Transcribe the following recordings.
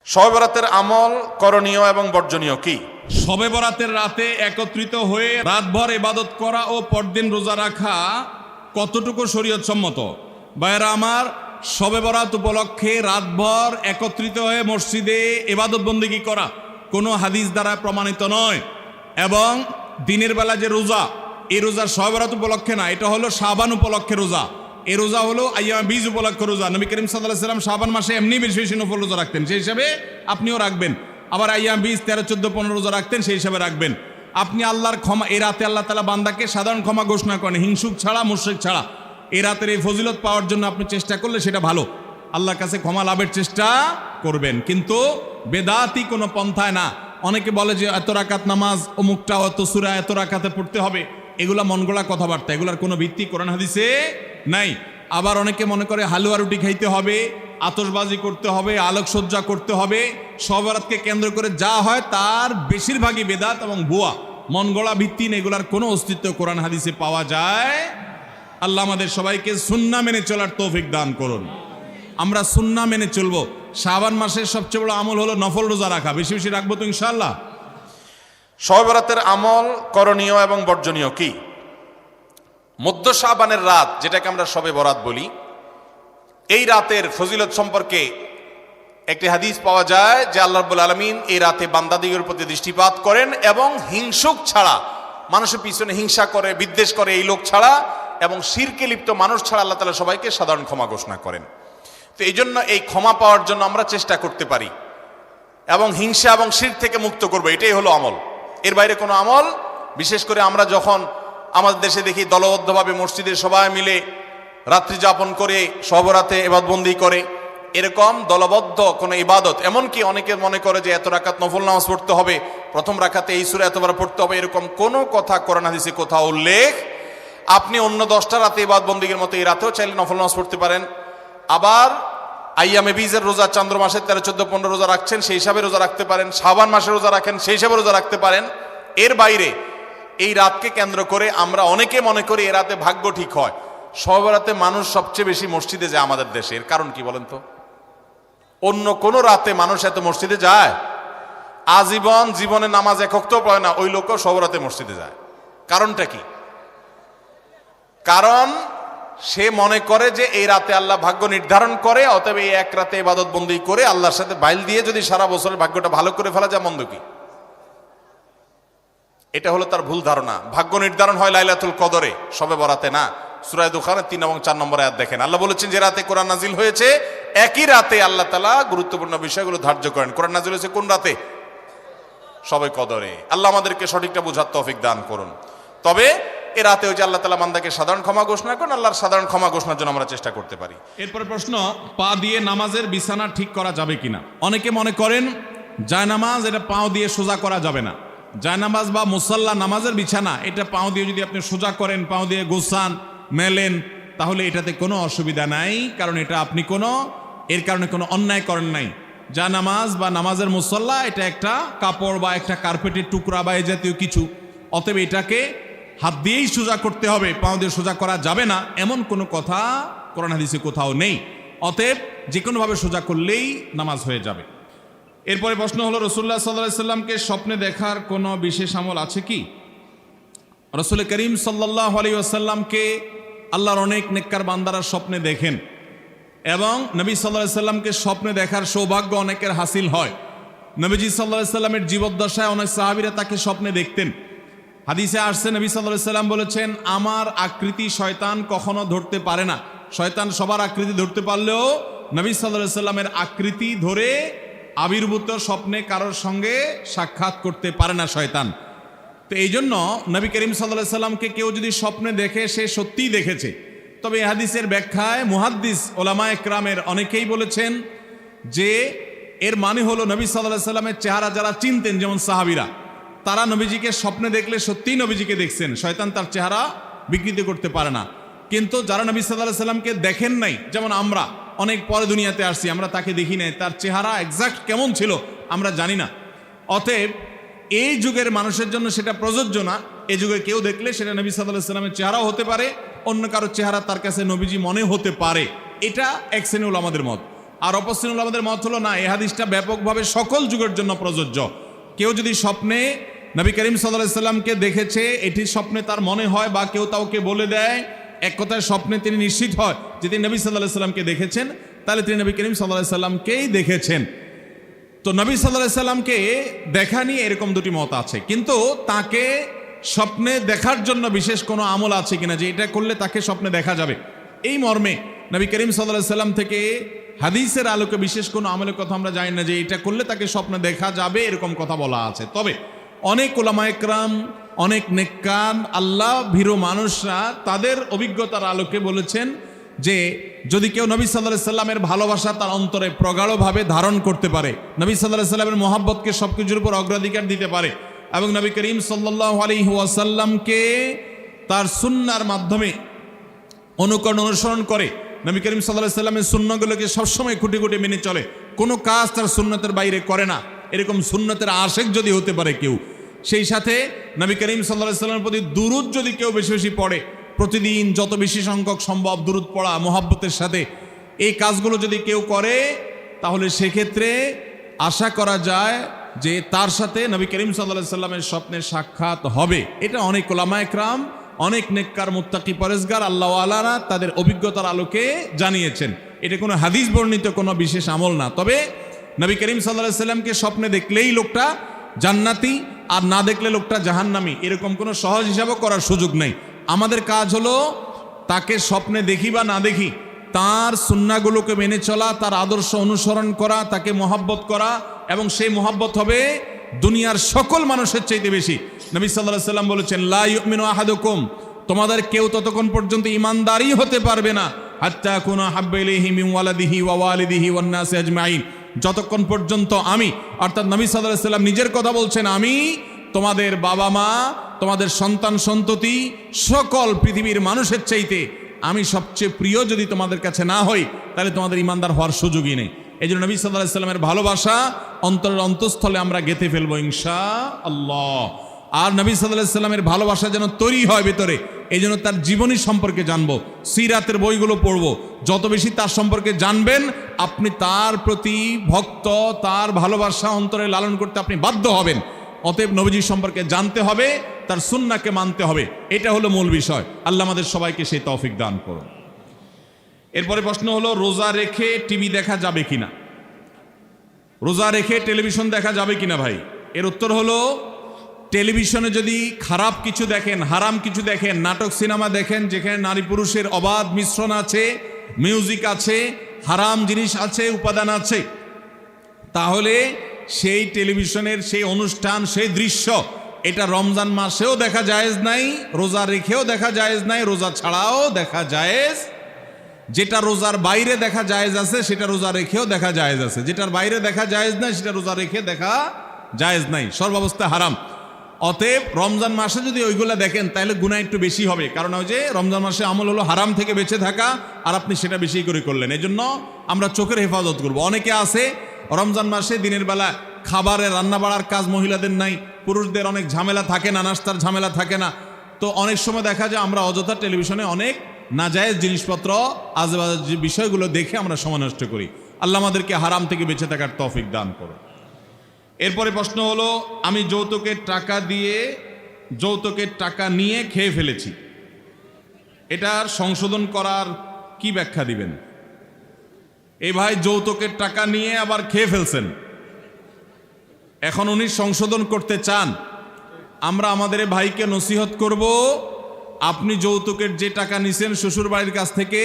শবে বরাতের আমল করণীয় এবং বর্জনীয় কি? শবে বরাতের রাতে একত্রিত হয়ে রাতভর ইবাদত করা ও পরদিন রোজা রাখা কতটুকু শরীয়ত সম্মত? ভাইয়েরা আমার, শবে বরাত উপলক্ষে রাতভর একত্রিত হয়ে মসজিদে ইবাদত বন্দেগী করা কোনো হাদিস দ্বারা প্রমাণিত নয়। এবং দিনের বেলা যে রোজা, এই রোজা শবে বরাত উপলক্ষে না, এটা হলো শাবান উপলক্ষে রোজা। এই রোজা হলো আইয়াম বীজ উপলক্ষে রোজা। নবী করিম সাল্লাল্লাহু আলাইহি ওয়াসাল্লাম শাবান মাসে এমনি বেশি বেশি নফল রোজা রাখতেন, সেই হিসাবে আপনিও রাখবেন। আবার আইয়াম বীজ 13, 14, 15 রোজা রাখতেন, সেই হিসাবে রাখবেন। আপনি আল্লাহর ক্ষমা, এই রাতে আল্লাহ তাআলা বান্দাকে সাধারণ ক্ষমা ঘোষণা করেন, হিংসুক ছাড়া, মুশরিক ছাড়া। এই রাতের এই ফজিলত পাওয়ার জন্য আপনি চেষ্টা করলে সেটা ভালো, আল্লাহর কাছে ক্ষমা লাভের চেষ্টা করবেন, কিন্তু বেদাতি কোনো পন্থায় না। অনেকে বলে যে এত রাকাত নামাজ, অমুকটা অত সূরা এত রাকাতে পড়তে হবে, এগুলা মনগড়া কথাবার্তা, এগুলার কোনো ভিত্তি কোরআন হাদিসে নাই। আবার অনেকে মনে করে হালুয়া রুটি খাইতে হবে, আতশবাজি করতে হবে, আলোকসজ্জা করতে হবে। শবে বরাতকে কেন্দ্র করে যা হয় তার বেশিরভাগই বেদাত এবং ভুয়া, মনগড়া ভিত্তিহীন, এগুলার কোনো অস্তিত্ব কোরআন হাদিসে পাওয়া যায়। আল্লাহ আমাদের সবাইকে সুন্নাহ মেনে চলার তৌফিক দান করুন। আমরা সুন্নাহ মেনে চলবো। শাবান মাসের সবচেয়ে বড় আমল হলো নফল রোজা রাখা, বেশি বেশি রাখবো তো ইনশাআল্লাহ। শবে বরাতের আমল করণীয় এবং বর্জনীয় কি? মধ্য শাবানের রাত, যেটাকে আমরা শবে বরাত বলি, এই রাতের ফজিলত সম্পর্কে একটি হাদিস পাওয়া যায় যে আল্লাহ রাব্বুল আলামিন এই রাতে বান্দাদিগের প্রতি দৃষ্টিপাত করেন এবং হিংসুক ছাড়া, মানুষের পিছনে হিংসা করে, বিদ্বেষ করে এই লোক ছাড়া এবং শিরকে লিপ্ত মানুষ ছাড়া আল্লাহ তাআলা সবাইকে সাধারণ ক্ষমা ঘোষণা করেন। তো এই জন্য এই ক্ষমা পাওয়ার জন্য আমরা চেষ্টা করতে পারি এবং হিংসা এবং শিরক থেকে মুক্ত করবো, এটাই হলো আমল। এর বাইরে কোনো আমল, বিশেষ করে আমরা যখন আমাদের দেশে দেখি দলবদ্ধভাবে মসজিদে সবাই মিলে রাত্রি যাপন করে শবে বরাতে ইবাদতবন্দি করে, এরকম দলবদ্ধ কোনো ইবাদত, এমনকি অনেকে মনে করে যে এত রাকাত নফল নামাজ পড়তে হবে, প্রথম রাকাতে এই সূরা এতবার পড়তে হবে, এরকম কোনো কথা কোরআন হাদিসে কোথাও উল্লেখ। আপনি অন্য 10টা রাতে ইবাদতবন্দির মতো এই রাতেও চাইলে নফল নামাজ পড়তে পারেন। আবার আইয়ামে বীজের রোজা, চন্দ্র মাসের 13, 14, 15 রোজা রাখছেন, সেই হিসাবে রোজা রাখতে পারেন। শাবান মাসে রোজা রাখেন, সেই হিসাবে রোজা রাখতে পারেন। এর বাইরে এই রাতকে কেন্দ্র করে আমরা অনেকে মনে করি এ রাতে ভাগ্য ঠিক হয়। শবে বরাতে মানুষ সবচেয়ে বেশি মসজিদে যায় আমাদের দেশে, এর কারণ কি বলেন তো? অন্য কোন রাতে মানুষ এত মসজিদে যায়? আজীবন জীবনে নামাজ এক ওয়াক্তও পড়ে না, ওই লোকও শবে বরাতে মসজিদে যায়। কারণটা কি? কারণ সে মনে করে যে এই রাতে আল্লাহ ভাগ্য নির্ধারণ করে, অতএব এই এক রাতে ইবাদত বন্দি করে আল্লাহর সাথে বাইল দিয়ে যদি সারা বছরের ভাগ্যটা ভালো করে ফেলা যায়, মন্দ কি? এটা হলো তার ভুল ধারণা। ভাগ্য নির্ধারণ হয় লাইলাতুল কদরে, শবে বরাতে না। সূরা দুখানের 3 এবং 4 নম্বর আয়াত দেখেন, আল্লাহ বলেছেন যে রাতে কোরআন নাজিল হয়েছে, একই রাতে আল্লাহ তাআলা গুরুত্বপূর্ণ বিষয়গুলো ধার্য করেন। কোরআন নাজিল হয়েছে কোন রাতে? শবে কদরে। আল্লাহ আমাদেরকে সঠিকটা বোঝার তৌফিক দান করুন। তবে এ রাতে ওই যে আল্লাহ তাআলা বান্দাকে সাধারণ ক্ষমা ঘোষণা করেন, আল্লাহর সাধারণ ক্ষমা ঘোষণার জন্য আমরা চেষ্টা করতে পারি। এরপরে প্রশ্ন, পা দিয়ে নামাজের বিছানা ঠিক করা যাবে কিনা? অনেকে মনে করেন জায়নামাজ এটা পাও দিয়ে সোজা করা যাবে না। জায়নামাজ বা মুসাল্লা, নামাজের বিছানা, এটা পাও দিয়ে যদি আপনি সোজা করেন, পাও দিয়ে গোছান, মেলেন, তাহলে এটাতে কোনো অসুবিধা নাই, কারণ এটা আপনি এর কারণে কোনো অন্যায় করেন নাই। জায়নামাজ বা নামাজের মুসাল্লা এটা একটা কাপড় বা একটা কার্পেটের টুকরা বা এই জাতীয় কিছু, অতএব এটাকে হাত দিয়েই সোজা করতে হবে, পাও দিয়ে সোজা করা যাবে না, এমন কোনো কথা কোরআন হাদিসে কোথাও নেই। অতএব যে কোনোভাবে সোজা করলেই নামাজ হয়ে যাবে। এরপরে প্রশ্ন হলো, রাসূলুল্লাহ সাল্লাল্লাহু আলাইহি ওয়াসাল্লামকে স্বপ্নে দেখার কোনো বিশেষ আমল আছে কি? রাসূল করিম সাল্লাল্লাহু আলাইহি ওয়াসাল্লামকে আল্লাহর অনেক নেককার বান্দারা স্বপ্নে দেখেন এবং নবী সাল্লাল্লাহু আলাইহি ওয়াসাল্লামকে স্বপ্নে দেখার সৌভাগ্য অনেকের হাসিল হয়। নবীজি সাল্লাল্লাহু আলাইহি ওয়াসাল্লামের জীবদ্দশায় অনেক সাহাবীরা তাকে স্বপ্নে দেখতেন। হাদিসে আসছে, নবী সাল্লাল্লাহু আলাইহি ওয়াসাল্লাম বলেছেন, আমার আকৃতি শয়তান কখনো ধরতে পারে না। শয়তান সবার আকৃতি ধরতে পারলেও নবী সাল্লাল্লাহু আলাইহি ওয়াসাল্লামের আকৃতি ধরে আবির্ভূত স্বপ্নে কারোর সঙ্গে সাক্ষাৎ করতে পারে না শয়তান। তো এই জন্য নবী করিম সাল্লাল্লাহু আলাইহি ওয়াসাল্লামকে কেউ যদি স্বপ্নে দেখে, সে সত্যিই দেখেছে। তবে এই হাদিসের ব্যাখ্যায় মুহাদ্দিস ওলামায়ে কেরামের অনেকেই বলেছেন যে এর মানে হলো নবী সাল্লাল্লাহু আলাইহি ওয়াসাল্লামের চেহারা যারা চিনতেন, যেমন সাহাবীরা, তারা নবীজিকে স্বপ্নে দেখলে সত্যিই নবীজিকে দেখছেন, শয়তান তার চেহারা বিকৃত করতে পারে না। কিন্তু যারা নবী সাল্লাল্লাহু আলাইহি ওয়াসাল্লামকে দেখেন নাই, যেমন আমরা অনেক পরে দুনিয়াতে আসছি, আমরা তাকে দেখি নাই, তার চেহারা এক্সাক্ট কেমন ছিল আমরা জানি না। অতএব এই যুগের মানুষের জন্য সেটা প্রযোজ্য না। এই যুগে কেউ দেখলে সেটা নবী সাল্লাল্লাহু আলাইহি ওয়াসাল্লামের চেহারাও হতে পারে, অন্য কারো চেহারা তার কাছে নবীজি মনে হতে পারে। এটা এক শ্রেণী উলামাদের মত। আর অপসিন আমাদের মত হলো না, এই হাদিসটা ব্যাপকভাবে সকল যুগের জন্য প্রযোজ্য। কেউ যদি স্বপ্নে নবী করিম সাল্লাল্লাহু আলাইহি সাল্লামকে দেখেছে, এটি স্বপ্নে তার মনে হয় বা কেউ তাওকে বলে দেয়, এক কথায় স্বপ্নে তিনি নিশ্চিত হয় যে তিনি নবী সাল্লাল্লাহু আলাইহি সাল্লামকে দেখেছেন, তাহলে তিনি নবী করিম সাল্লাল্লাহু আলাইহি সাল্লামকেই দেখেছেন। তো নবী সাল্লাল্লাহু আলাইহি সাল্লামকে দেখা নিয়ে এরকম দুটি মত আছে, কিন্তু তাকে স্বপ্নে দেখার জন্য বিশেষ কোনো আমল আছে কিনা যে এটা করলে তাকে স্বপ্নে দেখা যাবে, এই মর্মে নবী করিম সাল্লাল্লাহু আলাইহি সাল্লাম থেকে হাদিসের আলোকে বিশেষ কোনো আমলের কথা আমরা জানি না যে এটা করলে তাকে স্বপ্নে দেখা যাবে, এরকম কথা বলা আছে। তবে অনেক উলামা ইকরাম, অনেক নেককার আল্লাহ ভীরু মানুষরা তাদের অভিজ্ঞতার আলোকে বলেছেন যে যদি কেউ নবী সাল্লাল্লাহু আলাইহি সাল্লামের ভালোবাসা তার অন্তরে প্রগাঢ়ভাবে ধারণ করতে পারে, নবী সাল্লাল্লাহু আলাইহি সাল্লামের মহব্বতকে সবকিছুর উপর অগ্রাধিকার দিতে পারে এবং নবী করিম সাল্লাল্লাহু আলাইহি ওয়াসাল্লামকে তার সুন্নাহর মাধ্যমে অনুকরণ অনুসরণ করে, নবী করিম সাল্লাল্লাহু আলাইহি সাল্লামের সুন্নাহগুলোকে সবসময় খুঁটি খুঁটি মেনে চলে, কোনো কাজ তার সুন্নতের বাইরে করে না, এরকম সুন্নতের আশেক যদি হতে পারে কেউ, সেই সাথে নবী করিম সাল্লাল্লাহু আলাইহি সাল্লামের প্রতি দুরূদ যদি কেউ বেশি বেশি পড়ে, প্রতিদিন যত বেশি সংখ্যক সম্ভব দুরূদ পড়া মোহাব্বতের সাথে, এই কাজগুলো যদি কেউ করে, তাহলে সেক্ষেত্রে আশা করা যায় যে তার সাথে নবী করিম সাল্লাল্লাহু আলাইহি সাল্লামের স্বপ্নের সাক্ষাৎ হবে। এটা অনেক উলামা ইকরাম, অনেক নেককার মুত্তাকি পরেজগার আল্লাহওয়ালারা তাদের অভিজ্ঞতার আলোকে জানিয়েছেন। এটা কোনো হাদিস বর্ণিত কোনো বিশেষ আমল না। তবে নবী করিম সাল্লাল্লাহু আলাইহি সাল্লামকে স্বপ্নে দেখলেই লোকটা জান্নাতি আর না দেখলে লোকটা জাহান্নামী, এরকম কোনো সহজ হিসাবও করার সুযোগ নেই। আমাদের কাজ হলো তাকে স্বপ্নে দেখি বা না দেখি তার সুন্নাহগুলোকে মেনে চলা, তার আদর্শ অনুসরণ করা, তাকে মহব্বত করা, এবং সেই মহব্বত হবে দুনিয়ার সকল মানুষের চাইতে বেশি। নবী সাল্লাল্লাহু আলাইহি সাল্লাম বলেছেন, লা ইউমিনু আহাদুকুম, তোমাদের কেউ ততক্ষণ পর্যন্ত ইমানদারই হতে পারবে না, হাত্তা কুনা হাব্বা ইলাইহি মিন ওয়ালাদিহি ওয়া ওয়ালিদিহি ওয়ান নাসি আজমাইন, যতক্ষণ পর্যন্ত আমি, অর্থাৎ নবী সাল্লাল্লাহু আলাইহি সাল্লাম নিজের কথা বলছেন, আমি তোমাদের বাবা মা, তোমাদের সন্তান সন্ততি, সকল পৃথিবীর মানুষের চাইতে আমি সবচেয়ে প্রিয় যদি তোমাদের কাছে না হই, তাহলে তোমাদের ইমানদার হওয়ার সুযোগই নেই। এই জন্য নবী সাল্লাল্লাহু আলাইহি সাল্লামের ভালোবাসা অন্তরের অন্তঃস্থলে আমরা গেঁথে ফেলবো ইনশাআল্লাহ। আর নবী সাল্লাল্লাহু আলাইহি সাল্লামের ভালোবাসা যেন তৈরি হয় ভেতরে, এই জন্য তার জীবনী সম্পর্কে জানবো, সিরাতের বইগুলো পড়বো। যত বেশি তার সম্পর্কে জানবেন, আপনি তার প্রতি ভক্ত, তার ভালোবাসা অন্তরে লালন করতে আপনি বাধ্য হবেন। অতএব নবীজির সম্পর্কে জানতে হবে, তার সুন্নাহকে মানতে হবে, এটা হলো মূল বিষয়। আল্লাহ আমাদের সবাইকে সেই তৌফিক দান করুন। এরপরে প্রশ্ন হলো, রোজা রেখে টিভি দেখা যাবে কিনা? রোজা রেখে টেলিভিশন দেখা যাবে কিনা ভাই? এর উত্তর হলো, টেলিভিশনে যদি খারাপ কিছু দেখেন, হারাম কিছু দেখেন, নাটক সিনেমা দেখেন যেখানে নারী পুরুষের অবাধ মিশ্রণ আছে, মিউজিক আছে, হারাম জিনিস আছে, উপাদান আছে, তাহলে সেই টেলিভিশনের সেই অনুষ্ঠান, সেই দৃশ্য, এটা রমজান মাসেও দেখা জায়েজ নাই, রোজা রেখেও দেখা জায়েজ নাই, রোজা ছাড়াও দেখা জায়েজ। যেটা রোজার বাইরে দেখা জায়েজ আছে সেটা রোজা রেখেও দেখা জায়েজ আছে, যেটার বাইরে দেখা জায়েজ নাই সেটা রোজা রেখে দেখা জায়েজ নাই, সর্বাবস্থা হারাম। অতএব রমজান মাসে যদি ওইগুলা দেখেন তাহলে গুনাহ একটু বেশি হবে, কারণ ওই যে রমজান মাসে আমল হলো হারাম থেকে বেঁচে থাকা, আর আপনি সেটা বেশি করে করলেন। এই জন্য আমরা চোখের হেফাজত করব। অনেকে আছে রমজান মাসে দিনের বেলা খাবারের রান্না বাড়ার কাজ মহিলাদের নাই, পুরুষদের অনেক ঝামেলা থাকে না, নাস্তার ঝামেলা থাকে না, তো অনেক সময় দেখা যায় আমরা অযথা টেলিভিশনে অনেক নাজায়েজ জিনিসপত্র, আজেবাজে যে বিষয়গুলো দেখে আমরা সময় নষ্ট করি। আল্লাহ আমাদেরকে হারাম থেকে বেঁচে থাকার তৌফিক দান করুন। এরপরে প্রশ্ন হলো, আমি যৌতুকের টাকা নিয়ে খেয়ে ফেলেছি, এটার সংশোধন করার কি ব্যাখ্যা দিবেন? এই ভাই যৌতুকের টাকা নিয়ে আবার খেয়ে ফেলছেন, এখন উনি সংশোধন করতে চান। আমরা আমাদের ভাইকে নসিহত করব, আপনি যৌতুকের যে টাকা নিছেন শ্বশুর বাড়ির কাছ থেকে,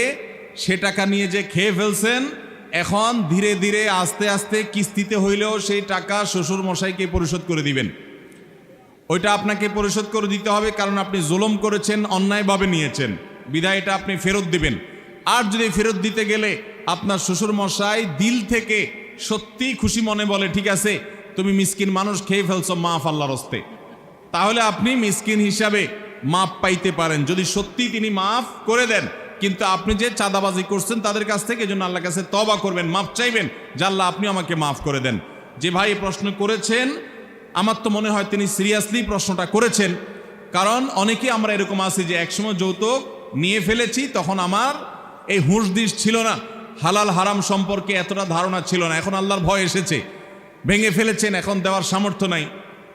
সে টাকা নিয়ে যে খেয়ে ফেলছেন, এখন ধীরে ধীরে আস্তে আস্তে কিস্তিতে হইলেও সেই টাকা শ্বশুর মশাইকে পরিশোধ করে দিবেন। ওইটা আপনাকে পরিশোধ করে দিতে হবে, কারণ আপনি জুলুম করেছেন, অন্যায়ভাবে নিয়েছেন, বিধায় এটা আপনি ফেরত দিবেন। আর যদি ফেরত দিতে গেলে আপনার শ্বশুর মশাই দিল থেকে সত্যি খুশি মনে বলে, ঠিক আছে তুমি মিসকিন মানুষ, খেয়ে ফেলছো, মাফ আল্লাহর হস্তে, তাহলে আপনি মিসকিন হিসাবে মাফ পাইতে পারেন, যদি সত্যি তিনি মাফ করে দেন। কিন্তু আপনি যে চাঁদাবাজি করছেন তাদের কাছ থেকে, এজন্য আল্লাহর কাছে তওবা করবেন, মাফ চাইবেন যে আল্লাহ আপনি আমাকে মাফ করে দেন। যে ভাই প্রশ্ন করেছেন, আমার তো মনে হয় তিনি সিরিয়াসলি প্রশ্নটা করেছেন, কারণ অনেকে আমরা এরকম আছি যে একসময় যৌতুক নিয়ে ফেলেছি, তখন আমার এই হুঁশ দিশ ছিল না, হালাল হারাম সম্পর্কে এতটা ধারণা ছিল না, এখন আল্লাহর ভয় এসেছে, ভেঙে ফেলেছেন, এখন দেওয়ার সামর্থ্য নাই,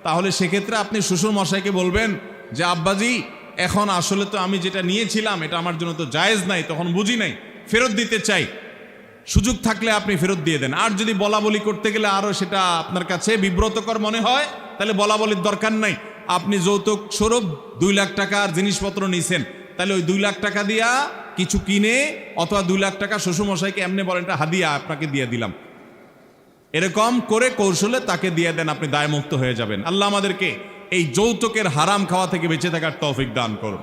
তাহলে সেক্ষেত্রে আপনি শ্বশুর মশাইকে বলবেন যে আব্বাজি এখন আসলে তো আমি যেটা নিয়েছিলাম এটা আমার জন্য তো জায়েজ নাই, তখন বুঝি নাই, ফেরত দিতে চাই, সুযোগ থাকলে আপনি ফেরত দিয়ে দেন। আর যদি বলা বলি করতে গেলে আরও সেটা আপনার কাছে বিব্রতকর মনে হয়, তাহলে বলা বলির দরকার নাই। আপনি যৌতুক স্বরূপ 2 লাখ টাকার জিনিসপত্র নিছেন, তাহলে ওই 2 লাখ টাকা দিয়া কিছু কিনে অথবা 2 লাখ টাকা শ্বশুরমশাইকে এমনি বলেন এটা হাদিয়া আপনাকে দিয়ে দিলাম, এরকম করে কৌশলে তাকে দিয়ে দেন, আপনি দায়মুক্ত হয়ে যাবেন। আল্লাহ আমাদেরকে এই যৌতুকের হারাম খাওয়া থেকে বেঁচে থাকার তৌফিক দান করুন।